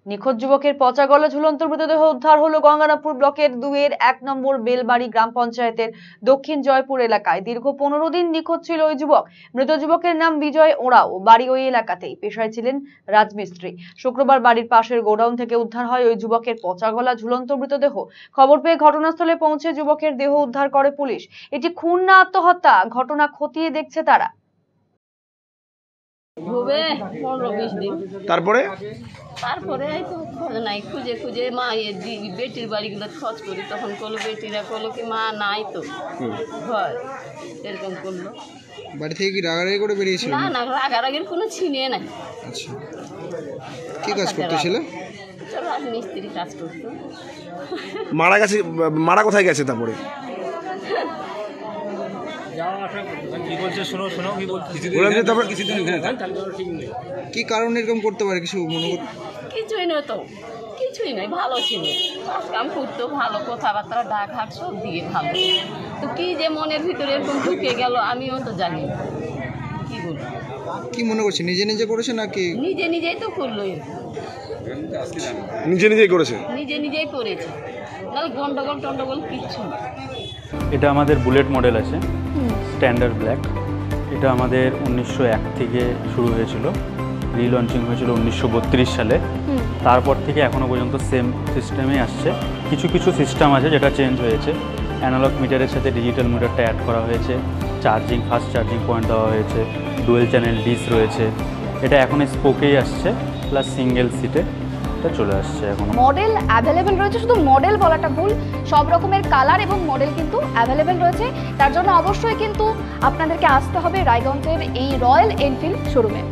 নিখোঁজ যুবকের পচা গলা ঝুলন্ত মৃতদেহ উদ্ধার হলো গঙ্গারামপুর ব্লকের 2-এর 1 নম্বর বেলবাড়ি গ্রাম পঞ্চায়েতের দক্ষিণ জয়পুর এলাকায়। দীর্ঘ 15 দিন নিখোঁজ ছিল ওই যুবক। মৃত যুবকের নাম বিজয় ওরাও, বাড়ি ওই এলাকাতেই, পেশায় ছিলেন রাজমিস্ত্রি। শুক্রবার বাড়ির পাশের গোডাউন থেকে উদ্ধার হয় ওই যুবকের পচা গলা ঝুলন্ত মৃতদেহ। খবর পেয়ে ঘটনাস্থলে পৌঁছে যুবকের দেহ উদ্ধার করে পুলিশ। এটি খুন না আত্মহত্যা, ঘটনা খতিয়ে দেখছে তারা। তারপরে নাই খুঁজে খুঁজে মা বেটির বাড়িগুলো খোঁজ করি, তখন করলো বেটিরা করলো কি মা নাই তো ঘর, এরকম করলো। বাড়ি থেকে কি রাগারাগি করে বেরিয়েছিল? না না, রাগারাগির কোনো ছিনিয়ে নাই। আচ্ছা, কি কাজ করতেছিল? রাজমিস্ত্রি কাজ করতো। মারা কোথায় গেছে? তারপরে কি কারণে এরকম করতে পারে? কিছু মনে কর? কিছুই নয় তো, কিছুই নাই, ভালো ছিল, কাম করতো ভালো, কথাবার্তা ডাক হাট সব দিয়ে ভালো। তো কি যে মনের ভিতরে এরকম ঢুকে গেল আমিও তো জানি। কি বলবো, কি মনে করছে? নিজে নিজে করেছে নাকি? নিজে নিজেই তো করলো, নিজে নিজেই করেছে, নিজে নিজেই করেছে, নাহলে গন্ডগোল টন্ডগোল কিচ্ছু না। এটা আমাদের বুলেট মডেল আছে, স্ট্যান্ডার্ড ব্ল্যাক। এটা আমাদের 1901 থেকে শুরু হয়েছিল, রিলঞ্চিং হয়েছিল 1932 সালে। তারপর থেকে এখনও পর্যন্ত সেম সিস্টেমেই আসছে। কিছু কিছু সিস্টেম আছে যেটা চেঞ্জ হয়েছে। অ্যানালগ মিটারের সাথে ডিজিটাল মিটারটা অ্যাড করা হয়েছে, চার্জিং ফাস্ট চার্জিং পয়েন্ট দেওয়া হয়েছে, ডুয়েল চ্যানেল ডিস রয়েছে। এটা এখন স্পোকেই আসছে, প্লাস সিঙ্গেল সিটে চলে আসছে। এখন মডেল অ্যাভেলেবেল রয়েছে, শুধু মডেল বলাটা ভুল, সব রকমের কালার এবং মডেল কিন্তু অ্যাভেলেবেল রয়েছে। তার জন্য অবশ্যই কিন্তু আপনাদেরকে আসতে হবে রায়গঞ্জের এই রয়্যাল এনফিল্ড শোরুমে।